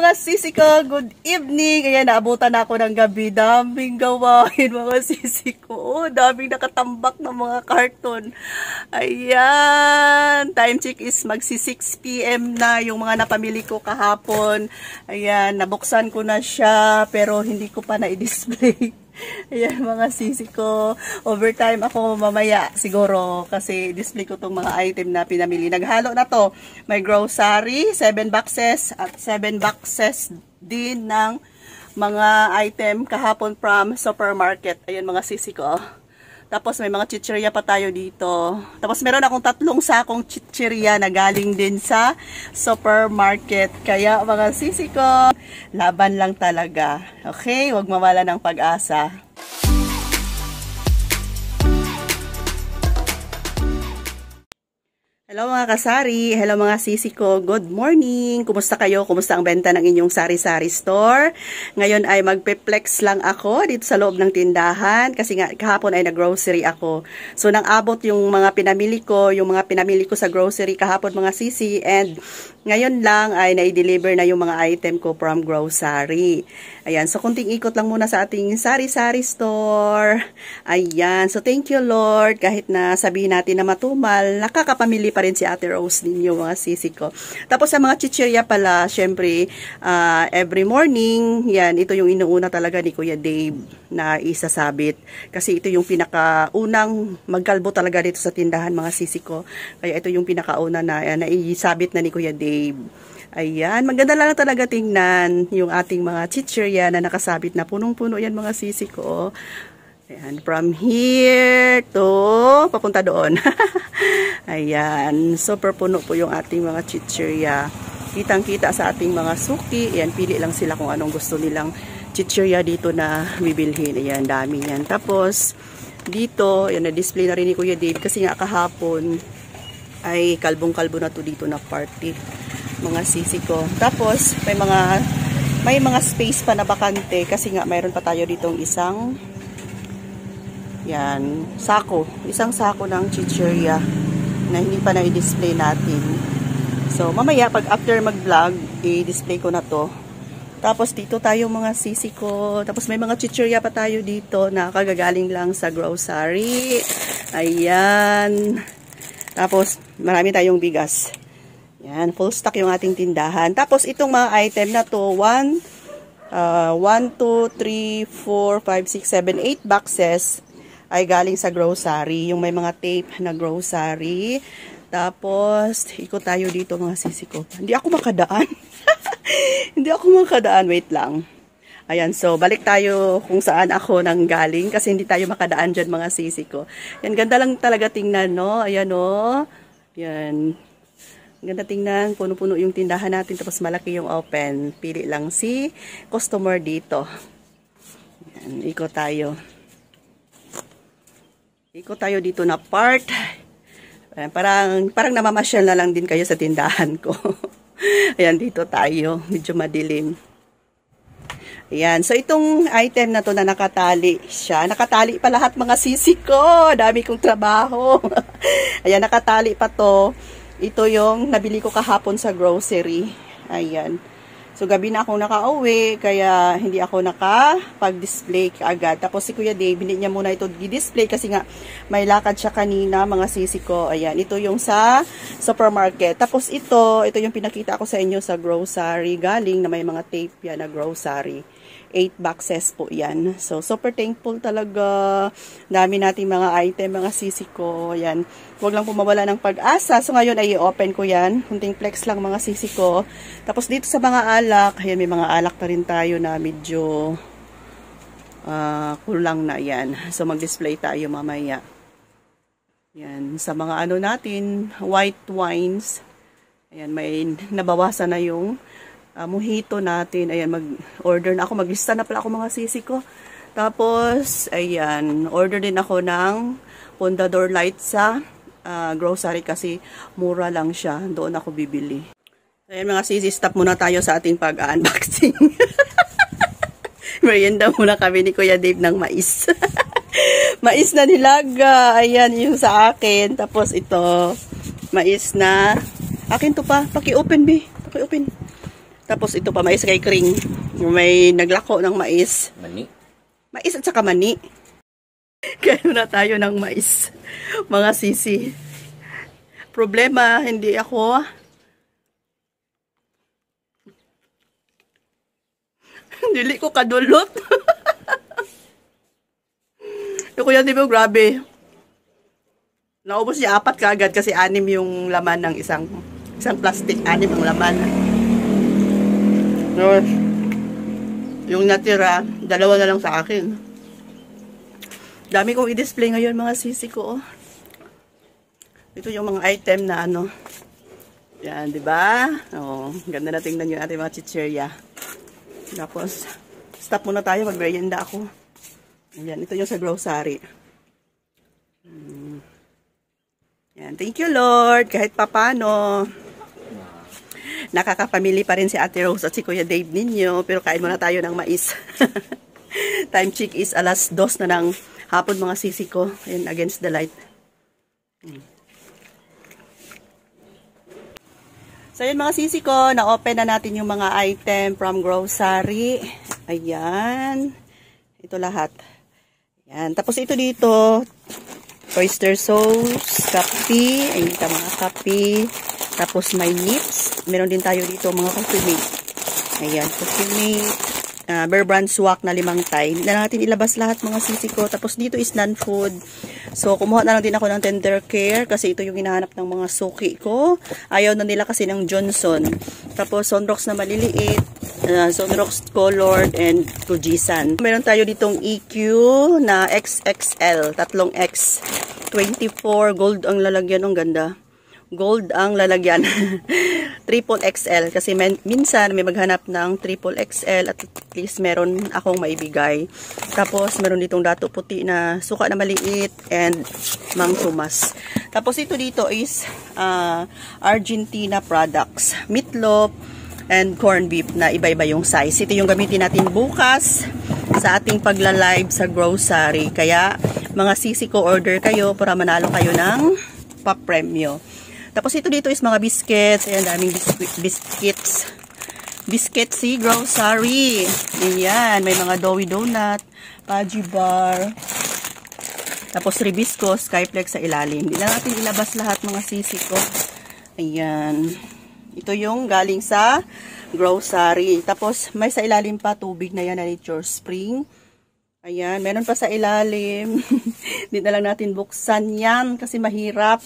mga sisi ko, good evening. Ayan, naabutan ako ng gabi. Daming gawain mga sisi ko. Oh, daming nakatambak ng mga karton. Ayan, time check is magsi 6 PM na yung mga napamili ko kahapon. Ayan, nabuksan ko na siya pero hindi ko pa na-display. Ayan mga sisi ko. Overtime ako mamaya siguro kasi display ko tong mga item na pinamili. Naghalo na to. May grocery, 7 boxes at 7 boxes din ng mga item kahapon from supermarket. Ayan mga sisi ko. Tapos may mga chichirya pa tayo dito. Tapos meron akong 3 sakong chichirya na galing din sa supermarket. Kaya mga sisi ko, laban lang talaga. Okay? Huwag mawala ng pag-asa. Hello mga kasari, hello mga sisi ko, good morning! Kumusta kayo? Kumusta ang benta ng inyong sari-sari store? Ngayon ay magpe-flex lang ako dito sa loob ng tindahan kasi nga kahapon ay nag-grocery ako. So nang abot yung mga pinamili ko, sa grocery kahapon mga sisi, and ngayon lang ay na-deliver na yung mga item ko from grocery. Ayan, so kunting ikot lang muna sa ating sari-sari store. Ayan, so thank you Lord, kahit na sabihin natin na matumal, nakakapamili pa rin si Ate Rose ninyo mga sisi ko. Tapos sa mga chichirya pala, syempre, every morning, yan, ito yung inuuna talaga ni Kuya Dave na isasabit. Kasi ito yung pinakaunang magkalbo talaga dito sa tindahan mga sisi ko. Kaya ito yung pinakauna na isabit na ni Kuya Dave. Ayan, maganda lang talaga tingnan yung ating mga chichirya na nakasabit na punong-puno yan mga sisi ko. Ayan, from here to papunta doon. Ayan, super puno po yung ating mga chichirya. Kitang-kita sa ating mga suki. Ayan, pili lang sila kung anong gusto nilang chichirya dito na bibilhin. Ayan, dami yan. Tapos, dito, ayan, na-display na rin ni Kuya Dave kasi nga kahapon ay kalbong-kalbo na to dito na party. Mga sisi ko. Tapos, may mga space pa na bakante kasi nga mayroon pa tayo ditong isang yan, sako. Isang sako ng chichirya na hindi pa na-i-display natin. So, mamaya, pag after mag-vlog, i-display ko na to. Tapos, dito tayo mga sisi ko. Tapos, may mga chichirya pa tayo dito na kagagaling lang sa grocery. Ayan. Tapos, marami tayong bigas. Yan, full stock yung ating tindahan. Tapos, itong mga item na to, 1, 2, 3, 4, 5, 6, 7, 8 boxes ay galing sa grocery. Yung may mga tape na grocery. Tapos, ikot tayo dito mga sisi ko. Hindi ako makadaan. Hindi ako makadaan. Wait lang. Ayan, so balik tayo kung saan ako nang galing. Kasi hindi tayo makadaan dyan mga sisi ko. Yan, ganda lang talaga tingnan, no? Ayan, no? Yan. Ganda tingnan. Puno-puno yung tindahan natin. Tapos malaki yung open. Pili lang si customer dito. Yan, ikot tayo. Ikot tayo dito na part. Parang namamasyal na lang din kayo sa tindahan ko. Ayan, dito tayo. Medyo madilim. Ayan. So, itong item na to na nakatali siya. Nakatali pa lahat mga sisi ko. Dami kong trabaho. Ayan, nakatali pa to. Ito yung nabili ko kahapon sa grocery. Ayan. So, gabi na akong nakauwi, kaya hindi ako nakapag-display agad. Tapos si Kuya Dave, hindi niya muna ito di-display kasi nga may lakad siya kanina, mga sisi ko. Ayan, ito yung sa supermarket. Tapos ito yung pinakita ko sa inyo sa grocery. Galing na may mga tape yan na grocery. 8 boxes po yan. So, super thankful talaga. Dami nating mga item, mga sisi ko. Ayan. Huwag lang po mawala ng pag-asa. So, ngayon ay i-open ko yan. Kunting flex lang mga sisi ko. Tapos, dito sa mga alak, ayan, may mga alak pa rin tayo na medyo kulang na yan. So, mag-display tayo mamaya. Yan. Sa mga ano natin, white wines. Ayan, may nabawasan na yung mojito natin. Ayan, mag-order na ako. Maglista na pala ako mga sisi ko. Tapos, ayan, order din ako ng Pondador Light sa grocery kasi mura lang siya. Doon ako bibili. Ayan mga sisi, stop muna tayo sa ating pag-unboxing. Merienda muna kami ni Kuya Dave ng mais. Mais na nilaga. Ayan, yung sa akin. Tapos ito, mais na, akin to pa. Paki-open, be. Paki-open. Tapos ito pa, mais kay Kring. May naglako ng mais. Mani? Mais at saka mani. Kaya na tayo ng mais. Mga sisi. Problema, hindi ako. Dili ko kadulot. Yung kuya, di ba, grabe. Naubos niya 4 kaagad kasi 6 yung laman ng isang plastic. 6 ang laman. Tapos, yung natira, 2 na lang sa akin. Dami kong i-display ngayon mga sisi ko. Oh. Ito yung mga item na ano. Yan, di ba? Oh, ganda na tingnan yung ating mga chichirya. Tapos, stop muna tayo. Mag-merienda ako. Yan, ito yung sa grocery. Yan, thank you Lord. Kahit papano. Nakakapamili pa rin si Ate Rose at si Kuya Dave ninyo. Pero kain muna tayo ng mais. Time check is 2:00 na ng hapon mga sisi ko. Ayan, against the light. So yun mga sisi ko, na-open na natin yung mga item from grocery. Ayan. Ito lahat. Ayan. Tapos ito dito, oyster sauce, kape. Ayan ka mga kape. Tapos may nips. Meron din tayo dito mga coffee mate. Ayan, coffee mate. Bear Brand swak na 5 tay. Hindi na natin ilabas lahat mga sisi ko. Tapos dito is non-food. So, kumuha na lang din ako ng Tender Care kasi ito yung hinahanap ng mga suki ko. Ayaw na nila kasi ng Johnson. Tapos, Sonrox na maliliit. Sonrox Colored and Fujisan. Meron tayo ditong EQ na XXL. 3X. 24. Gold ang lalagyan. Ang ganda. Gold ang lalagyan. Triple XL. Kasi minsan may maghanap ng Triple XL at least meron akong maibigay. Tapos meron ditong dato puti na suka na maliit and Mang Tomas. Tapos ito dito is Argentina products. Meatloaf and corned beef na iba-iba yung size. Ito yung gamitin natin bukas sa ating pagla-live sa grocery. Kaya mga sisi ko, order kayo para manalo kayo ng pa-premyo. Tapos ito dito is mga biscuits. Ayan, daming biscuits. Biscuits si grocery. Ayan, may mga doughy donut, Paji bar. Tapos Ribisco, Skyflex sa ilalim. Hindi na natin ilabas lahat mga sisi ko. Ayan. Ito yung galing sa grocery. Tapos may sa ilalim pa tubig na yan na Nature Spring. Ayan, meron pa sa ilalim. Hindi na lang natin buksan yan kasi mahirap.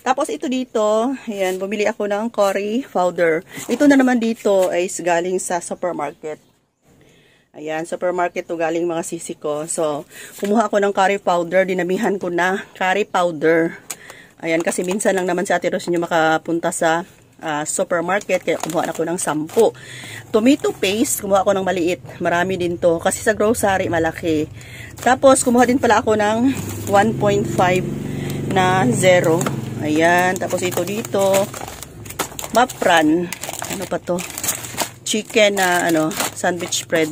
Tapos ito dito, ayan, bumili ako ng curry powder. Ito na naman dito ay galing sa supermarket. Ayan, supermarket to galing mga sisi ko. So, kumuha ako ng curry powder, dinamihan ko na curry powder. Ayan, kasi minsan lang naman si Ate Rose nyo makapunta sa supermarket, kaya kumuha ako ng 10. Tomato paste, kumuha ako ng maliit. Marami din to. Kasi sa grocery, malaki. Tapos, kumuha din pala ako ng 1.5 na 0. Ayan. Tapos, ito dito. Mapran. Ano pa to? Chicken na, sandwich bread.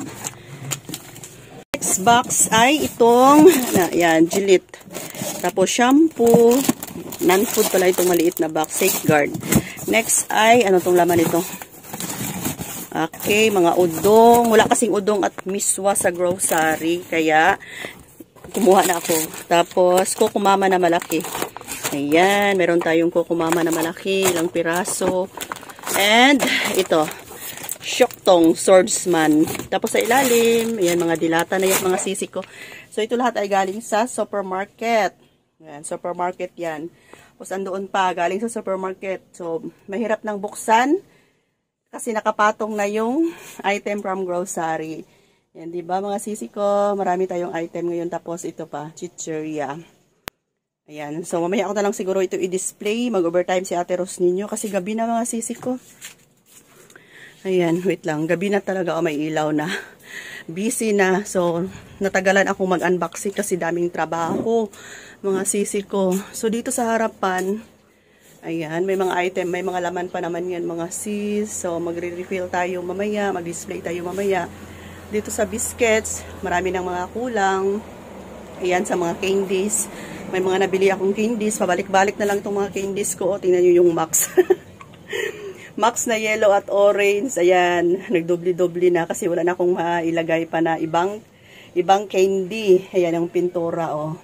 Next box ay itong, ayan, Gillette. Tapos, shampoo. Non-food pala itong maliit na box. Safeguard. Next ay, ano tong laman nito? Okay, mga udong. Wala kasing udong at miswa sa grocery. Kaya, kumuha na ako. Tapos, kukumama na malaki. Ayan, meron tayong kukumama na malaki. Ilang piraso. And, ito. Shoktong Swordsman. Tapos sa ilalim, ayan, mga dilata na yan, mga sisi ko. So, ito lahat ay galing sa supermarket. Ayan, supermarket yan. Tapos andoon pa, galing sa supermarket. So, mahirap nang buksan kasi nakapatong na yung item from grocery. Yan, di ba mga sisi ko? Marami tayong item ngayon. Tapos ito pa, chichirya. Ayan. So, mamaya ako na lang siguro ito i-display. Mag-overtime si Ate Rose ninyo kasi gabi na mga sisi ko. Ayan, wait lang. Gabi na talaga. May ilaw na. Busy na. So, natagalan ako mag-unboxing kasi daming trabaho. Mga sisi ko. So, dito sa harapan, ayan, may mga item, may mga laman pa naman yan, mga sis. So, magre-refill tayo mamaya, mag-display tayo mamaya. Dito sa biscuits, marami ng mga kulang. Ayan, sa mga candies. May mga nabili akong candies. Pabalik-balik na lang itong mga candies ko. O, tingnan nyo yung Max. Max na yellow at orange. Ayan, nagdobli-dobli na kasi wala na akong mailagay pa na ibang candy. Ayan ang pintura, oh.